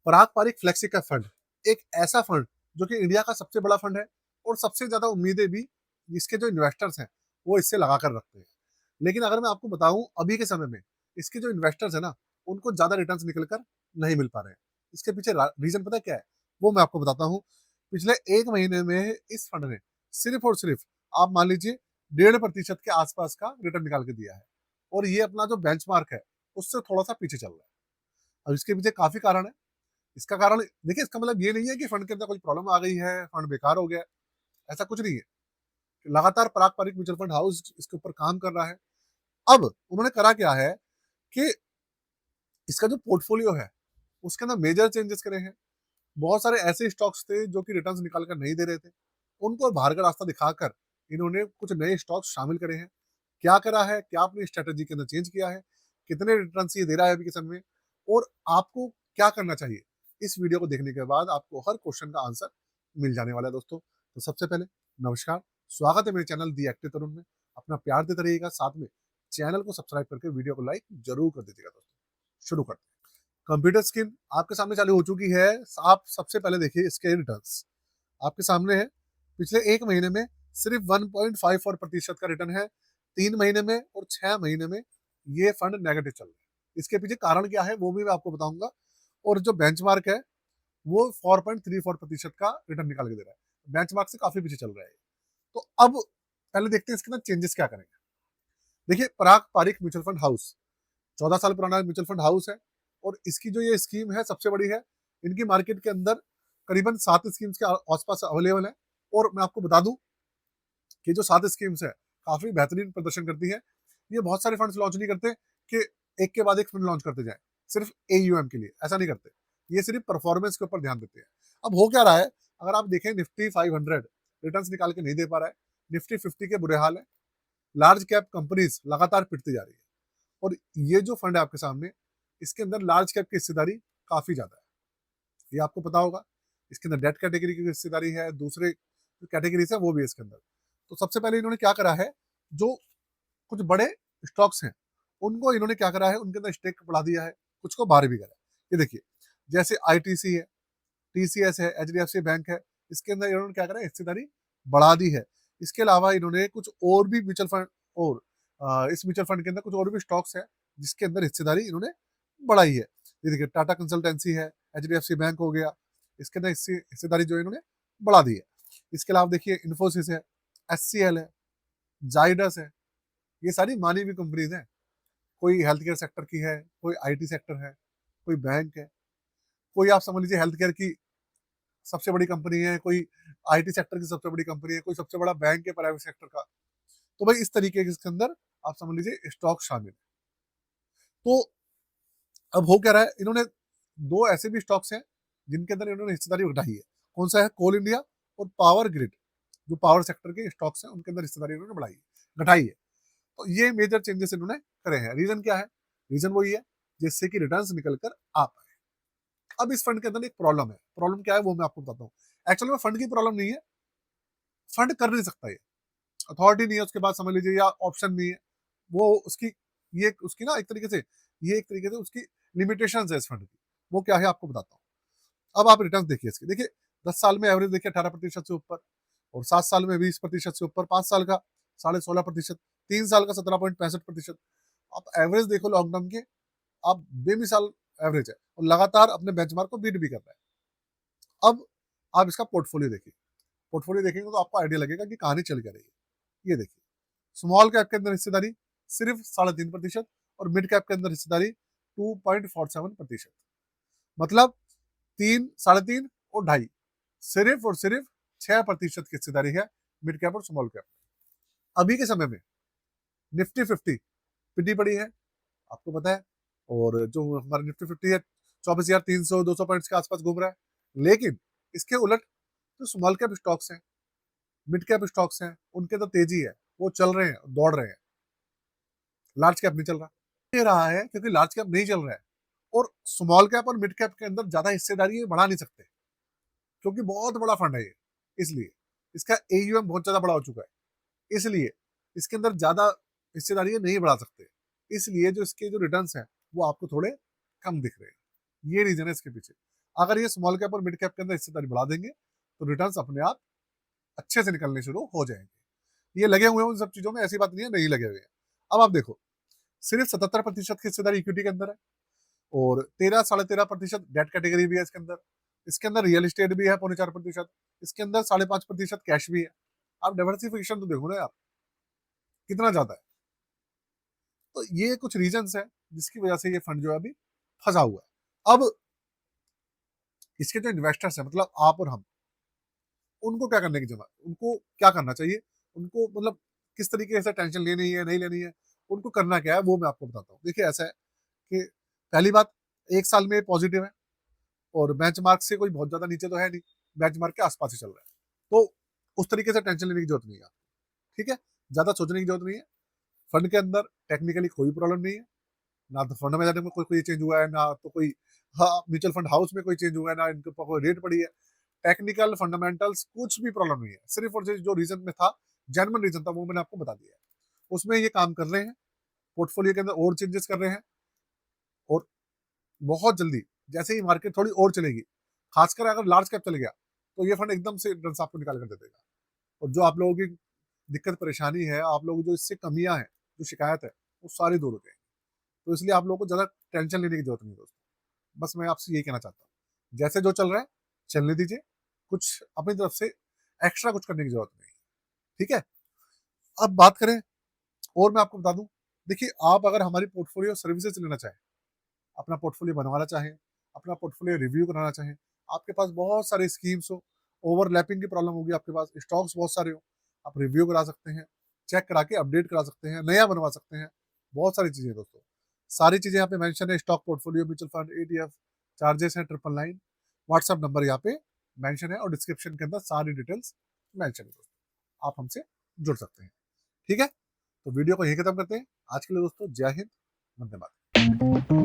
पराग Pareek flexi cap fund एक ऐसा fund जो कि इंडिया का सबसे बड़ा फंड है और सबसे ज्यादा उम्मीदें भी इसके जो इन्वेस्टर्स हैं वो इससे लगा कर रखते हैं। लेकिन अगर मैं आपको बताऊं अभी के समय में इसके जो इन्वेस्टर्स है ना उनको ज्यादा रिटर्न्स निकल कर नहीं मिल पा रहे हैं। इसके पीछे रीजन पता है क्या है? वो मैं आपको बताता हूँ। पिछले एक महीने में इस फंड ने सिर्फ और सिर्फ आप मान लीजिए 1.5% के आसपास का रिटर्न निकाल के दिया है और ये अपना जो बेंचमार्क है उससे थोड़ा सा पीछे चल रहा है। अब इसके पीछे काफी कारण है। इसका कारण देखिए, इसका मतलब ये नहीं है कि फंड के अंदर कोई प्रॉब्लम आ गई है, फंड बेकार हो गया, ऐसा कुछ नहीं है। लगातार पराग पारिक म्यूचुअल फंड हाउस इसके ऊपर काम कर रहा है। अब उन्होंने करा क्या है कि इसका जो पोर्टफोलियो है उसके अंदर मेजर चेंजेस करे हैं। बहुत सारे ऐसे स्टॉक्स थे जो कि रिटर्न्स निकाल कर नहीं दे रहे थे, उनको बाहर का रास्ता दिखाकर इन्होंने कुछ नए स्टॉक्स शामिल करे हैं। क्या करा है, क्या अपनी स्ट्रेटेजी के अंदर चेंज किया है, कितने रिटर्न ये दे रहा है अभी के समय में, और आपको क्या करना चाहिए, इस वीडियो को देखने के बाद आपको हर क्वेश्चन का आंसर मिल जाने वाला है दोस्तों। तो सबसे पहले नमस्कार, स्वागत है मेरे चैनल दी एक्टिव तरुण में। अपना प्यार देते रहिएगा, साथ में चैनल को सब्सक्राइब करके वीडियो को लाइक जरूर कर दीजिएगा दोस्तों। शुरू करते हैं। कंप्यूटर स्क्रीन आपके सामने चालू हो चुकी है। आप सबसे पहले देखिए इसके रिटर्न्स आपके सामने है। पिछले एक महीने में सिर्फ 1.54% का रिटर्न है, 3 महीने में और 6 महीने में ये फंड नेगेटिव चल रहा है। इसके पीछे कारण क्या है वो भी मैं आपको बताऊंगा। और जो बेंचमार्क है वो 4.34% का रिटर्न निकाल के दे रहा है, बेंचमार्क से काफी पीछे चल रहा है। तो अब पहले देखते हैं इसके अंदर चेंजेस क्या करेंगे। देखिए, पराग पारिक म्यूचुअल फंड हाउस 14 साल पुराना म्यूचुअल फंड हाउस है और इसकी जो ये स्कीम है सबसे बड़ी है। इनकी मार्केट के अंदर करीबन 7 स्कीम्स के आसपास अवेलेबल है। और मैं आपको बता दूं कि जो 7 स्कीम्स है काफी बेहतरीन प्रदर्शन करती है। ये बहुत सारे फंड्स लॉन्च नहीं करते कि एक के बाद एक फंड लॉन्च करते जाए सिर्फ एयूएम के लिए, ऐसा नहीं करते। ये सिर्फ परफॉर्मेंस के ऊपर ध्यान देते हैं। अब हो क्या रहा है, अगर आप देखें निफ्टी 500 रिटर्न्स निकाल के नहीं दे पा रहा है, निफ्टी 50 के बुरे हाल है, लार्ज कैप कंपनीज लगातार पिटती जा रही है। और ये जो फंड है आपके सामने, इसके अंदर लार्ज कैप की हिस्सेदारी काफी ज्यादा है, ये आपको पता होगा। इसके अंदर डेट कैटेगरी की हिस्सेदारी है, दूसरे कैटेगरीज है वो भी है इसके अंदर। तो सबसे पहले इन्होंने क्या करा है, जो कुछ बड़े स्टॉक्स हैं उनको इन्होंने क्या करा है, उनके अंदर स्टेक बढ़ा दिया है, कुछ को बाहर भी करा है। ये देखिए, जैसे आईटीसी है, टीसीएस है, एचडीएफसी बैंक है, इसके अंदर इन्होंने क्या करा है, हिस्सेदारी बढ़ा दी है। इसके अलावा इन्होंने कुछ और भी म्यूचुअल फंड और इस म्यूचुअल फंड के अंदर कुछ और भी स्टॉक्स है जिसके अंदर हिस्सेदारी इन्होंने बढ़ाई है। ये देखिए, टाटा कंसल्टेंसी है, एचडीएफसी बैंक हो गया, इसके अंदर हिस्सेदारी जो इन्होंने बढ़ा दी है। इसके अलावा देखिए, इन्फोसिस है, एचसीएल है, जाइडस है, ये सारी मानी हुई कंपनीज हैं। कोई हेल्थ केयर सेक्टर की है, कोई आईटी सेक्टर है, कोई बैंक है, कोई आप समझ लीजिए हेल्थ केयर की सबसे बड़ी कंपनी है, कोई आईटी सेक्टर की सबसे बड़ी कंपनी है, कोई सबसे बड़ा बैंक है प्राइवेट सेक्टर का। तो भाई इस तरीके के इसके अंदर आप समझ लीजिए स्टॉक शामिल है। तो अब हो क्या रहा है, इन्होंने दो ऐसे भी स्टॉक्स हैं जिनके अंदर इन्होंने हिस्सेदारी घटाई है। कौन सा है? कोल इंडिया और पावर ग्रिड, जो पावर सेक्टर के स्टॉक्स हैं उनके अंदर हिस्सेदारी इन्होंने बढ़ाई है, घटाई है। तो ये मेजर चेंजेस इन्होंने करे हैं। रीजन क्या है? रीजन वही है जिससे कि रिटर्न्स निकल कर आ पाए। अब इस फंड के अंदर एक प्रॉब्लम है। प्रॉब्लम क्या है वो मैं आपको बताता हूँ। एक्चुअली में फंड की प्रॉब्लम नहीं है, फंड कर नहीं सकता, ये अथॉरिटी नहीं है उसके बाद समझ लीजिए, या ऑप्शन नहीं है वो उसकी, ये उसकी ना एक तरीके से, ये एक तरीके से उसकी लिमिटेशन है इस फंड की। वो क्या है आपको बताता हूँ। अब आप रिटर्न देखिए इसके, देखिए 10 साल में एवरेज देखिए 18% से ऊपर, और 7 साल में 20% से ऊपर, 5 साल का 16.5%, 3 साल का 17.65%। आप एवरेज देखो लॉन्ग टर्म के, आप बेमिसाल एवरेज है और लगातार अपने बेंचमार्क को बीट भी कर रहा है। अब आप इसका पोर्टफोलियो देखिए, पोर्टफोलियो देखेंगे तो आपको आइडिया लगेगा कि कहानी चल क्या रही है। ये देखिए, स्मॉल कैप के अंदर हिस्सेदारी सिर्फ 3.5% और मिड कैप के अंदर हिस्सेदारी 2.47%। मतलब 3, 3.5 और 2.5, सिर्फ और सिर्फ 6% की हिस्सेदारी है मिड कैप और स्मॉल कैप। अभी के समय में निफ्टी 50 पिटी पड़ी है, आपको पता है। और जो हमारा निफ्टी 50 है 24,300 200 पॉइंट्स के आसपास घूम रहा है। लेकिन इसके उलट जो स्मॉल कैप स्टॉक्स हैं, मिड कैप स्टॉक्स हैं, उनके तो तेजी है, वो चल रहे हैं, दौड़ रहे हैं। लार्ज कैप नहीं चल रहा। ये रहा है क्योंकि लार्ज कैप नहीं चल रहा है, और स्मॉल कैप और मिड कैप के अंदर ज्यादा हिस्सेदारी ये बढ़ा नहीं सकते क्योंकि बहुत बड़ा फंड है ये। इसलिए इसका एयूएम बहुत ज्यादा बड़ा हो चुका है, इसलिए इसके अंदर ज्यादा हिस्सेदारी ये नहीं बढ़ा सकते। इसलिए जो इसके जो रिटर्न्स हैं वो आपको थोड़े कम दिख रहे हैं। ये रीजन है इसके पीछे। अगर ये स्मॉल कैप और मिड कैप के अंदर हिस्सेदारी बढ़ा देंगे तो रिटर्न्स अपने आप अच्छे से निकलने शुरू हो जाएंगे। ये लगे हुए हैं उन सब चीजों में, ऐसी बात नहीं है नहीं लगे हुए हैं। अब आप देखो, सिर्फ 77% की हिस्सेदारी इक्विटी के अंदर है और 13-13.5% डेट कैटेगरी भी है इसके अंदर। इसके अंदर रियल एस्टेट भी है 4.25%। इसके अंदर 5.5% कैश भी है। आप डाइवर्सिफिकेशन तो देखो ना यार, कितना ज्यादा है। तो ये कुछ रीजंस है जिसकी वजह से ये फंड जो है अभी फंसा हुआ है। अब इसके जो इन्वेस्टर्स है, मतलब आप और हम, उनको क्या करने की जरूरत, उनको क्या करना चाहिए, उनको मतलब किस तरीके से टेंशन लेनी है नहीं लेनी है, उनको करना क्या है वो मैं आपको बताता हूँ। देखिए ऐसा है कि पहली बात, एक साल में पॉजिटिव है और बेंचमार्क से कोई बहुत ज्यादा नीचे तो है नहीं, बेंचमार्क के आसपास ही चल रहा है। तो उस तरीके से टेंशन लेने की जरूरत नहीं है, ठीक है। ज्यादा सोचने की जरूरत नहीं है। फंड के अंदर टेक्निकली कोई प्रॉब्लम नहीं है, ना तो फंड मैनेजर में कोई चेंज हुआ है, ना तो कोई म्यूचुअल फंड हाउस में कोई चेंज हुआ है, ना इनके ऊपर कोई रेट पड़ी है। टेक्निकल नहीं, कुछ भी प्रॉब्लम नहीं है। सिर्फ और सिर्फ जो रीजन में था, जेन्युइन रीजन था, वो मैंने आपको बता दिया है। उसमें ये काम कर रहे हैं, पोर्टफोलियो के अंदर और चेंजेस कर रहे हैं और बहुत जल्दी जैसे ही मार्केट थोड़ी और चलेगी, खासकर अगर लार्ज कैप चल गया, तो ये फंड एकदम से रिटर्न्स आपको निकाल कर दे देगा। और जो आप लोगों की दिक्कत परेशानी है, आप लोगों की जो इससे कमियां हैं, जो शिकायत है, वो सारी दूर हो जाएगी। तो इसलिए आप लोगों को ज्यादा टेंशन लेने की जरूरत नहीं है दोस्तों। बस मैं आपसे यही कहना चाहता हूँ, जैसे जो चल रहा है चलने दीजिए, कुछ अपनी तरफ से एक्स्ट्रा कुछ करने की जरूरत नहीं है, ठीक है। अब बात करें, और मैं आपको बता दूं, देखिए आप अगर हमारी पोर्टफोलियो सर्विसेज लेना चाहें, अपना पोर्टफोलियो बनवाना चाहें, अपना पोर्टफोलियो रिव्यू कराना चाहें, आपके पास बहुत सारे स्कीम्स हो, ओवरलैपिंग की प्रॉब्लम होगी, आपके पास स्टॉक्स बहुत सारे हो, आप रिव्यू करा सकते हैं, चेक करा के अपडेट करा सकते हैं, नया बनवा सकते हैं। बहुत सारी चीजें दोस्तों, सारी चीजें यहाँ पे मेंशन है। Stock portfolio, mutual fund, ETF, charges है 999, व्हाट्सएप नंबर यहाँ पे मेंशन है और डिस्क्रिप्शन के अंदर सारी डिटेल्स मेंशन है दोस्तों, आप हमसे जुड़ सकते हैं, ठीक है। तो वीडियो को यही खत्म करते हैं आज के लिए दोस्तों। जय हिंद, वंदे मातरम।